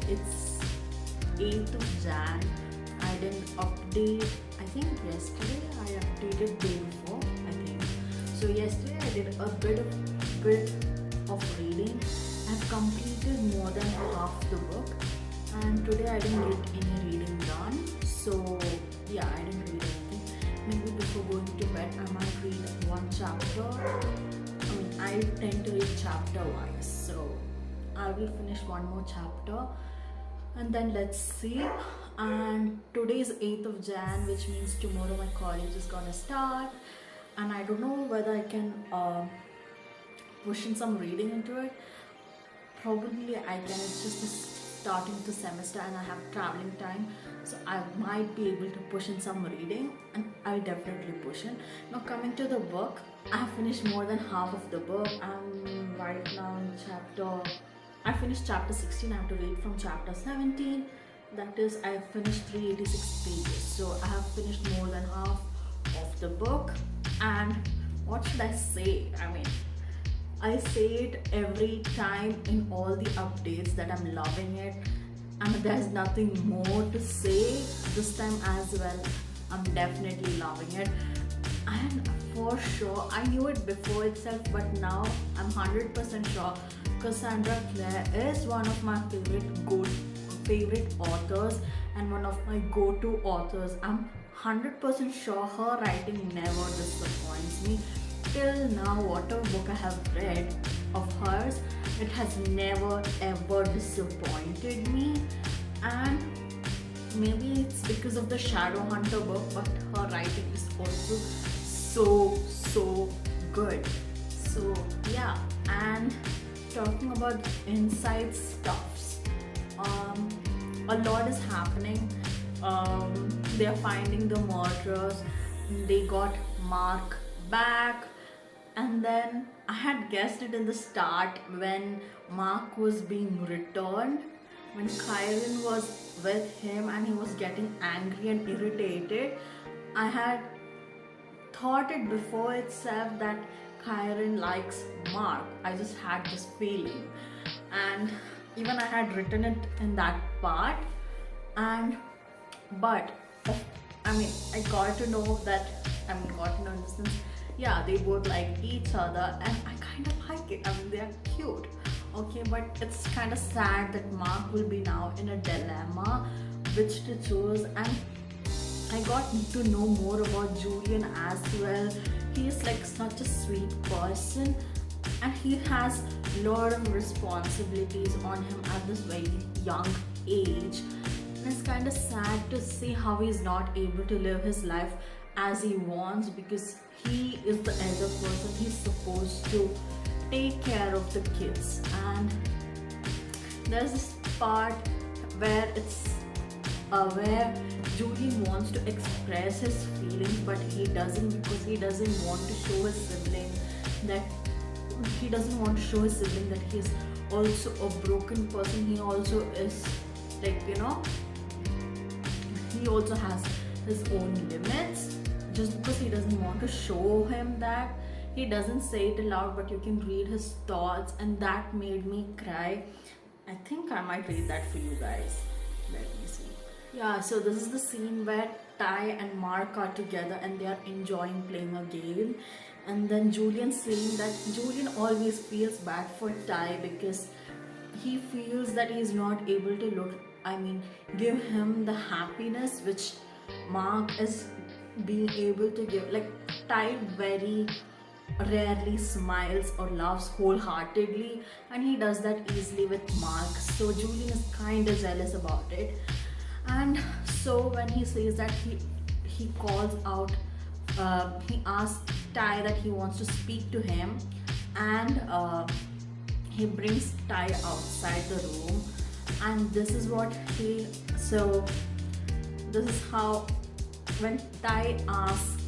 It's 8th of Jan. I didn't update, I think yesterday I updated day before, I think. So yesterday I did a bit of reading. I've completed more than half the book, and today I didn't get any reading done. So yeah, I didn't read anything. Maybe before going to bed I might read one chapter. I tend to read chapter wise, so I will finish one more chapter and then let's see. And today is 8th of Jan, which means tomorrow my college is gonna start, and I don't know whether I can push in some reading into it. Probably I can. It's just starting the semester and I have traveling time, so I might be able to push in some reading, and I'll definitely push in. Now coming to the book, I have finished more than half of the book. I'm right now in I finished chapter 16. I have to read from chapter 17. That is, I have finished 386 pages. So I have finished more than half of the book. And what should I say? I say it every time in all the updates that I'm loving it, and there's nothing more to say this time as well. I'm definitely loving it, and for sure I knew it before itself, but now I'm 100% sure Cassandra Clare is one of my favorite authors and one of my go-to authors. I'm 100% sure her writing never disappoints me. Till now, whatever book I have read of hers, it has never ever disappointed me. And maybe it's because of the Shadowhunter book, but her writing is also so good. So yeah, and talking about inside stuffs, a lot is happening. They are finding the murderers. They got Mark back. And then I had guessed it in the start when Mark was being returned, when Kyron was with him and he was getting angry and irritated. I had thought it before itself that Kyron likes Mark. I just had this feeling, and even I had written it in that part. But I got to know that. Got to know in the sense, yeah, they both like each other, and I kind of like it. They are cute. Okay, but it's kind of sad that Mark will be now in a dilemma which to choose. And I got to know more about Julian as well. He is like such a sweet person, and he has a lot of responsibilities on him at this very young age. And it's kind of sad to see how he's not able to live his life as he wants, because he is the elder person. He's supposed to take care of the kids. And there's this part where where Julian wants to express his feelings, but he doesn't, because he doesn't want to show his sibling that he's also a broken person. He also is he also has his own limits. Just because he doesn't want to show him that, he doesn't say it aloud, but you can read his thoughts, and that made me cry. I think I might read that for you guys. Let me see. Yeah, so this is the scene where Ty and Mark are together and they are enjoying playing a game. And then Julian's saying that Julian always feels bad for Ty because he feels that he is not able to give him the happiness which Mark is being able to give. Like, Ty very rarely smiles or laughs wholeheartedly, and he does that easily with Mark. So Julian is kind of jealous about it. And so when he says that, he calls out, he asks Ty that he wants to speak to him, and he brings Ty outside the room. And this is how, when Ty asks,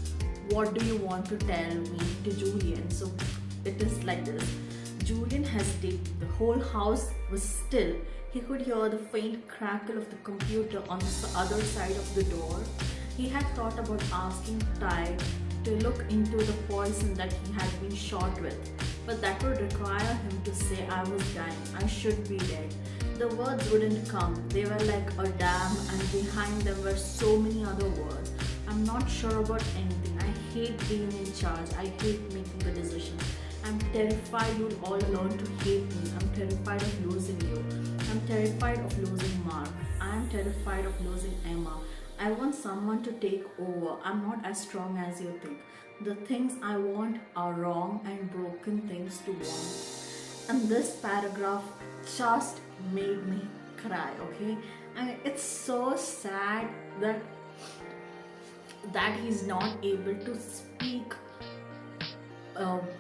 what do you want to tell me, to Julian, so it is like this. Julian hesitated. The whole house was still. He could hear the faint crackle of the computer on the other side of the door. He had thought about asking Ty to look into the poison that he had been shot with. but that would require him to say, I was dying, I should be dead. The words wouldn't come. They were like a dam, and behind them were so many other words. I'm not sure about anything. I hate being in charge. I hate making the decisions. I'm terrified you'll all learn to hate me. I'm terrified of losing you. I'm terrified of losing Mark. I'm terrified of losing Emma. I want someone to take over. I'm not as strong as you think. The things I want are wrong and broken things to want. And this paragraph just made me cry, okay? And it's so sad that he's not able to speak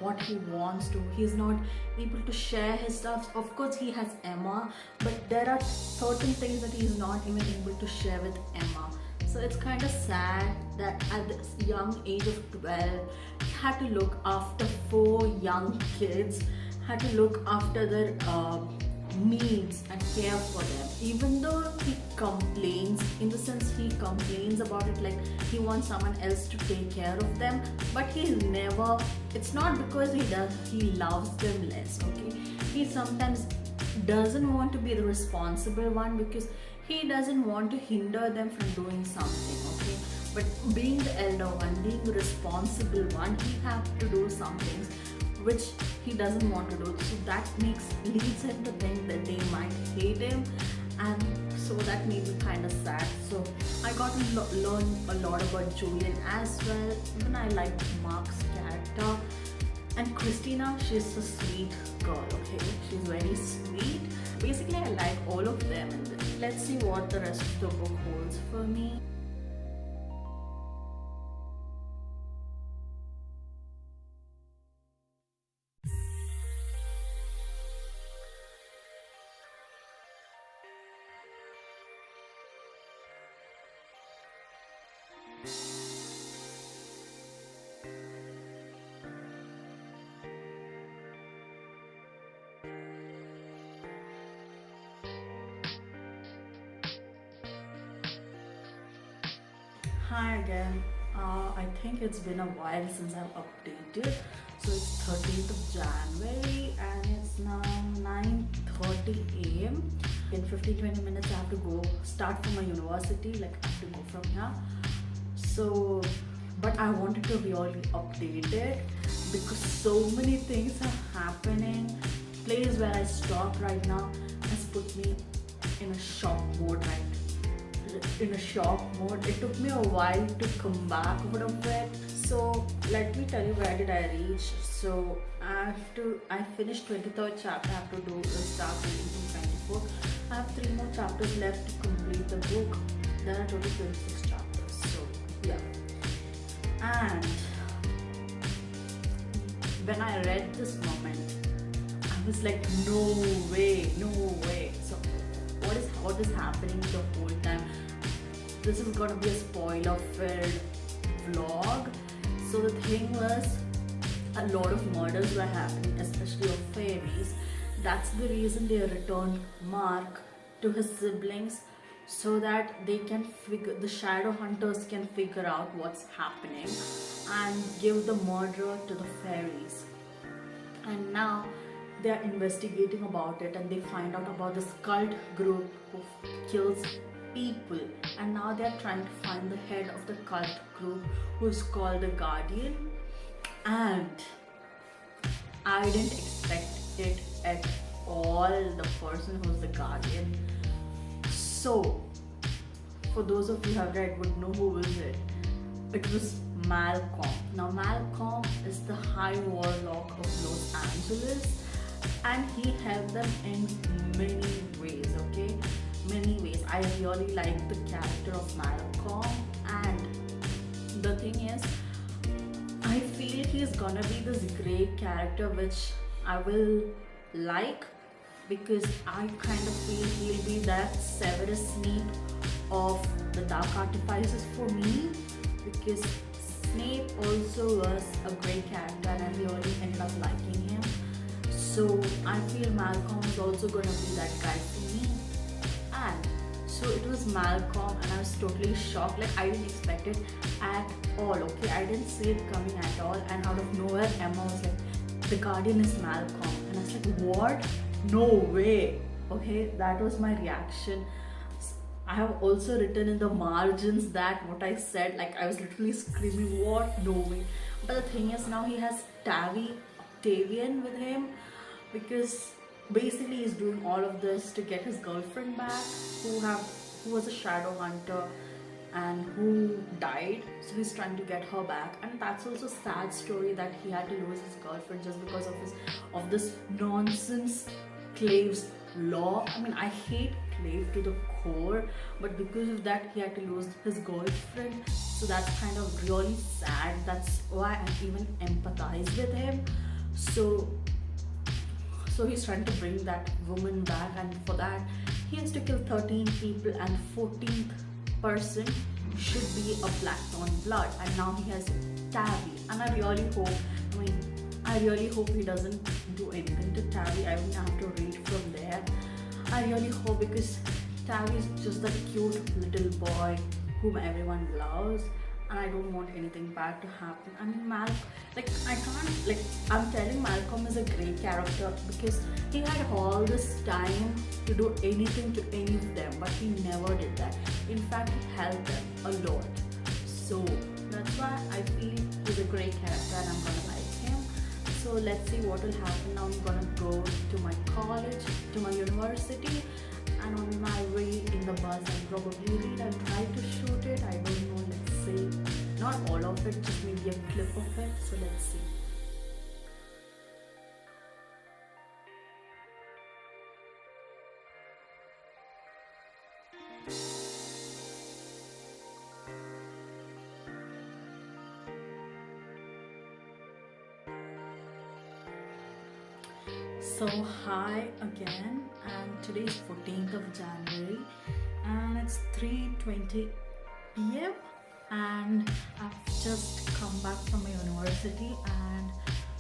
what he wants to. He's not able to share his stuff. Of course, he has Emma, but there are certain things that he's not even able to share with Emma. So it's kind of sad that at this young age of 12, he had to look after 4 young kids, had to look after their needs and care for them. Even though he complains, in the sense he complains about it like he wants someone else to take care of them, but he never, it's not because he loves them less, okay? He sometimes doesn't want to be the responsible one because he doesn't want to hinder them from doing something, okay? But being the elder one, being the responsible one, he has to do some things which he doesn't want to do. So that leads him to think that they might hate him, and so that made me kind of sad. So I got to learn a lot about Julian as well. Even I liked Mark's character. And Christina, she's a sweet girl, okay? She's very sweet. Basically, I like all of them. And let's see what the rest of the book holds for me. Hi again. I think it's been a while since I've updated. So it's 13th of January and it's now 9:30 a.m. In 15-20 minutes I have to go start from my university, like I have to go from here. So, but I wanted to really update it because so many things are happening. Place where I stopped right now has put me in a shock mode It took me a while to come back out of it. So let me tell you, where did I reach? So I finished 23rd chapter. I have to start reading from 24th. I have 3 more chapters left to complete the book. There are total 26 chapters. So yeah. And when I read this moment, I was like, no way. So what is happening the whole time? This is gonna be a spoiler-filled vlog. So the thing was, a lot of murders were happening, especially of fairies. That's the reason they returned Mark to his siblings, so that the shadow hunters can figure out what's happening and give the murderer to the fairies. And now they are investigating about it, and they find out about this cult group who kills people, and now they are trying to find the head of the cult group, who's called the Guardian. And I didn't expect it at all, the person who's the Guardian. So for those of you who have read would know who was it. It was Malcolm. Now Malcolm is the High Warlock of Los Angeles, and he helped them in many ways, okay? Many ways. I really like the character of Malcolm, and the thing is, I feel he's gonna be this great character which I will like, because I kind of feel he'll be that Severus Snape of the Dark Artifices for me, because Snape also was a great character and I really ended up liking him. So I feel Malcolm is also gonna be that guy for me. And so it was Malcolm, and I was totally shocked. Like, I didn't expect it at all, okay? I didn't see it coming at all, and out of nowhere Emma was like, the guardian is Malcolm. And I was like, what? No way. Okay, that was my reaction. I have also written in the margins that what I said, like I was literally screaming, what? No way. But the thing is, now he has Octavian with him, because basically he's doing all of this to get his girlfriend back, who was a shadow hunter and who died. So he's trying to get her back, and that's also a sad story that he had to lose his girlfriend just because of this nonsense Clave's law. I mean, I hate Clave to the core, but because of that he had to lose his girlfriend. So that's kind of really sad. That's why I even empathize with him. So he's trying to bring that woman back, and for that he has to kill 13 people, and 14th person should be a black-thorn blood, and now he has Tabby. And I really hope he doesn't do anything to Tabby. I mean, I have to read from there. I really hope, because Tabby is just that cute little boy whom everyone loves, and I don't want anything bad to happen. I mean, I'm telling Malcolm is a great character because he had all this time to do anything to any of them, but he never did that. In fact, he helped them a lot. So that's why I feel he's a great character and I'm gonna like him. So let's see what will happen. Now I'm gonna go to my college, to my university, and on my way in the bus I'll probably read. I'll try to shoot it. I don't know, let's see. Not all of it, just maybe a clip of it. So let's see. So hi again, and today is 14th of January and it's 3:20 p.m. and I've just come back from my university, and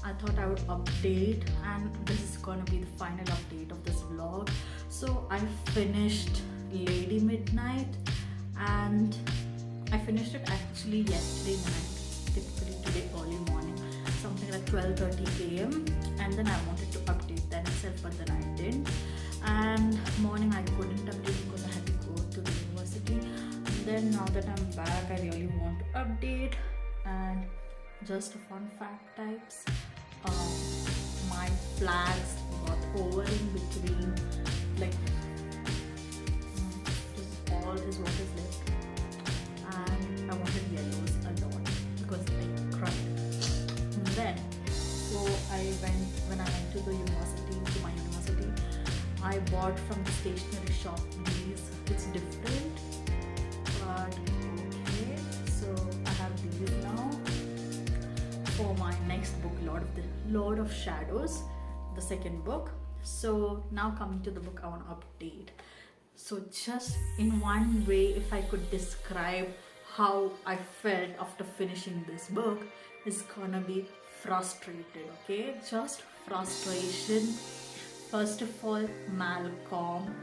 I thought I would update, and this is gonna be the final update of this vlog. So I finished Lady Midnight, and I finished it actually yesterday night, typically today early morning, something like 12:30 a.m. and then I wanted to update that itself, but then I didn't. And morning I couldn't update because I had to go to the university. And then now that I'm back, I really want to update. And just a fun fact types, my flags got over in between, like just all is what is left, and I wanted yellows a lot because I cried. And then when I went to my university, I bought from the stationery shop these. It's different, but okay. So I have these now for my next book, Lord of Shadows, the second book. So now coming to the book, I want to update. So just in one way, if I could describe how I felt after finishing this book, it's gonna be frustrated, okay? Just frustration. First of all, Malcolm,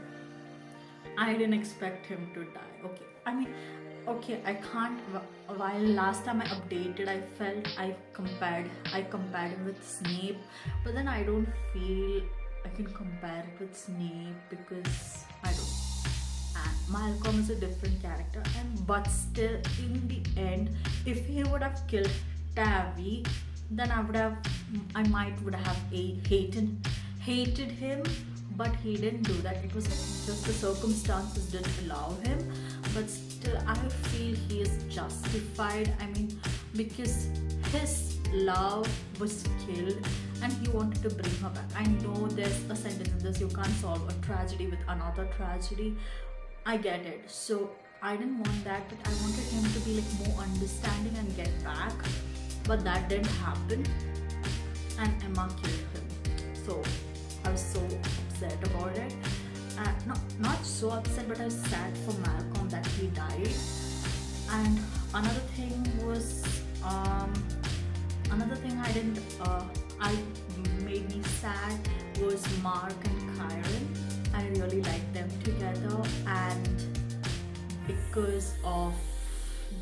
I didn't expect him to die. Okay, I mean, okay, I can't. While last time I updated, I felt I compared him with Snape, but then I don't feel I can compare it with Snape because I don't. And Malcolm is a different character, but still, in the end, if he would have killed Tabby, then I might would have hated him, but he didn't do that. It was just the circumstances didn't allow him, but still I feel he is justified. I mean, because his love was killed and he wanted to bring her back. I know there's a sentence in this, you can't solve a tragedy with another tragedy. I get it. So I didn't want that, but I wanted him to be like more understanding and get back, but that didn't happen, and Emma killed him. So I was so upset about it. Not so upset, but I was sad for Malcolm that he died. And another thing I made me sad was Mark and Kyron. I really liked them together, and because of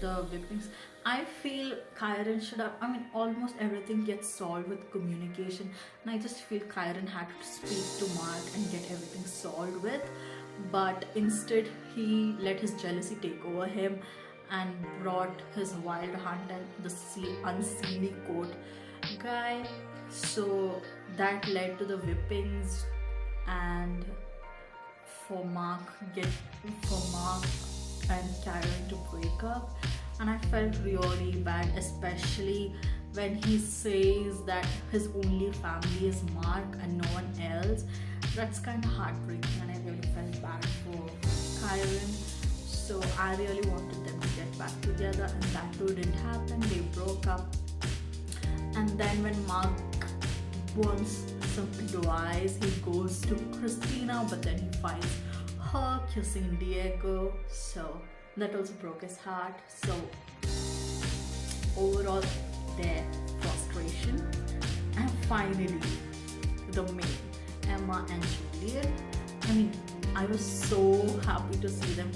the whippings, I feel Kyron should have. I mean, almost everything gets solved with communication, and I just feel Kyron had to speak to Mark and get everything solved with. But instead, he let his jealousy take over him and brought his wild hunt and the unseemly court guy. So that led to the whippings and for Mark get for Mark and Karen to break up. And I felt really bad, especially when he says that his only family is Mark and no one else. That's kind of heartbreaking, and I really felt bad for Karen. So I really wanted them to get back together, and that too didn't happen. They broke up. And then when Mark wants some advice, he goes to Christina, but then he finds her kissing Diego. So that also broke his heart. So overall, their frustration. And finally, the main, Emma and Julian. I mean, I was so happy to see them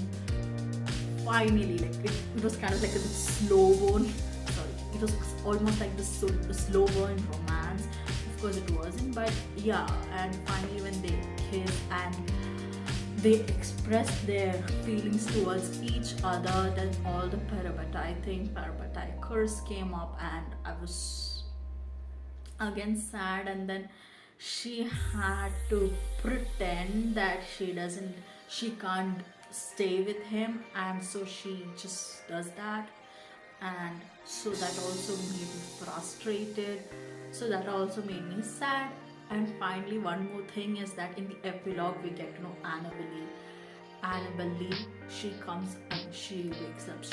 finally. Like it was kind of like a slow burn. Sorry, it was almost like the slow burn romance. Of course, it wasn't, but yeah. And finally, when they kiss and they express their feelings towards each other, then all the Parabatai curse came up, and I was again sad. And then she had to pretend that she can't stay with him, and so she just does that. And so that also made me frustrated, so that also made me sad. And finally, one more thing is that in the epilogue, we get to know Annabelle Lee. She comes and she wakes up.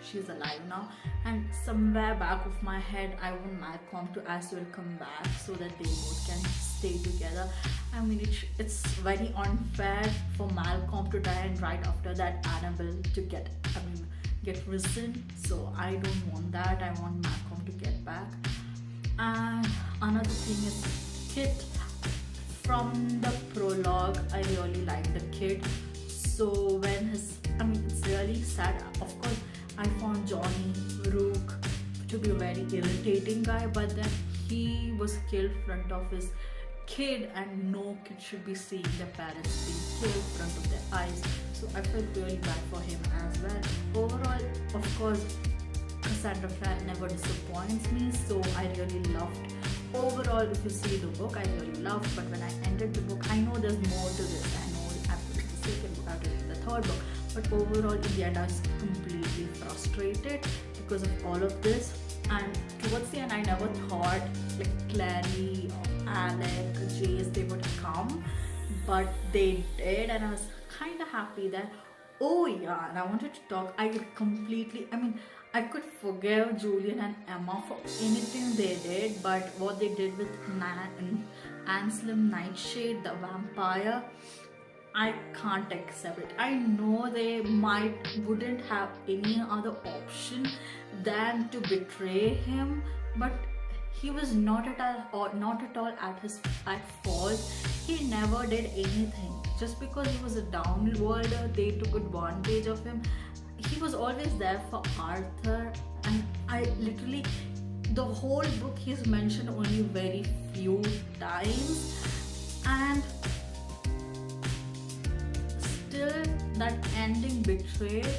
She's alive now. And somewhere back of my head, I want Malcolm to as well come back so that they both can stay together. I mean, it's very unfair for Malcolm to die and right after that Annabelle to get risen. So I don't want that. I want Malcolm to get back. And another thing is Kit. From the prologue, I really like the kid. So when it's really sad. Of course, I found Johnny Rook to be a very irritating guy, but then he was killed in front of his kid, and no kid should be seeing their parents being killed in front of their eyes. So I felt really bad for him as well. Overall, of course, Cassandra Clare never disappoints me, so I really loved. Overall, if you see the book, I really loved, but when I ended the book, I know there's more to this. I know I have to read the second book, I have to read the third book, but overall, in the end, I was completely frustrated because of all of this. And towards the end, I never thought like Clary, Alec, Jace, they would come, but they did, and I was kind of happy that. Oh yeah, and I wanted to talk. I could forgive Julian and Emma for anything they did, but what they did with Anselm Nightshade, the vampire, I can't accept it. I know they wouldn't have any other option than to betray him, but he was not at all at fault. He never did anything. Just because he was a downworlder, they took advantage of him. He was always there for Arthur, and I literally, the whole book he's mentioned only very few times, and still that ending betrayal,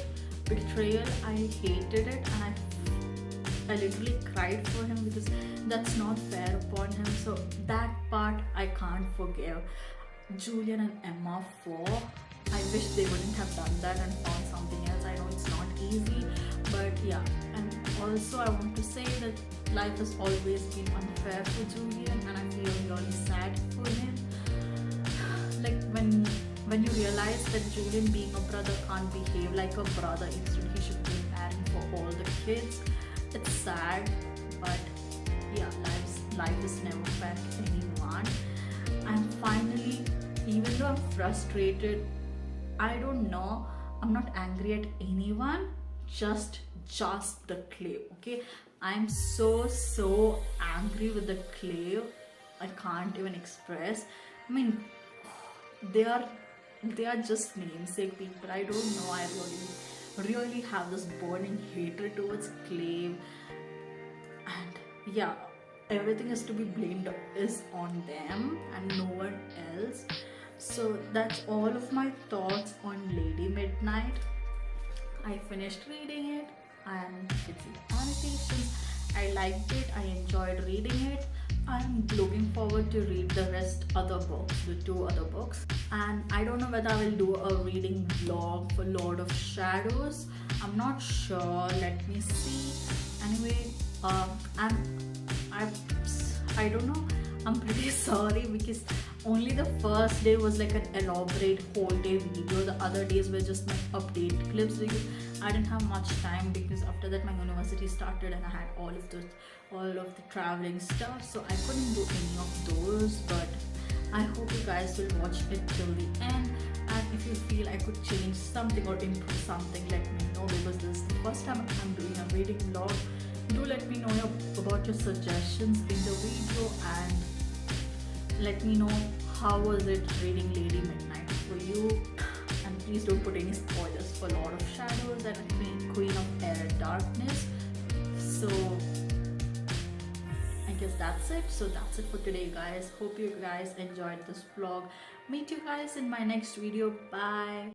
I hated it, and I literally cried for him because that's not fair upon him. So that part I can't forgive. Julian and Emma for. I wish they wouldn't have done that and found something else. I know it's not easy, but yeah. And also I want to say that life has always been unfair for Julian, and I feel really sad for him. Like when you realize that Julian being a brother can't behave like a brother, instead he should be a parent for all the kids. It's sad, but yeah, life is never fair to anyone. And finally, even though I'm frustrated, I don't know, I'm not angry at anyone, just the clay. Okay, I'm so angry with the clay. I can't even express. I mean, they are just namesake people. I don't know, I really really have this burning hatred towards Clave, and yeah, everything is to be blamed is on them and no one else. So that's all of my thoughts on Lady Midnight. I finished reading it and it's annotations. I liked it, I enjoyed reading it. I'm looking forward to read the rest other books, the two other books. And I don't know whether I will do a reading vlog for Lord of Shadows. I'm not sure. Let me see. Anyway, I'm I I don't know. I'm pretty sorry because only the first day was like an elaborate whole day video. The other days were just my update clips because I didn't have much time because after that my university started and I had all of the traveling stuff, so I couldn't do any of those. But I hope you guys will watch it till the end. And if you feel I could change something or improve something, let me know because this is the first time I'm doing a reading vlog. Do let me know about your suggestions in the video and let me know how was it reading Lady Midnight for you. And please don't put any spoilers for Lord of Shadows and Queen of Air and Darkness. So I guess that's it. So that's it for today, guys. Hope you guys enjoyed this vlog. Meet you guys in my next video. Bye.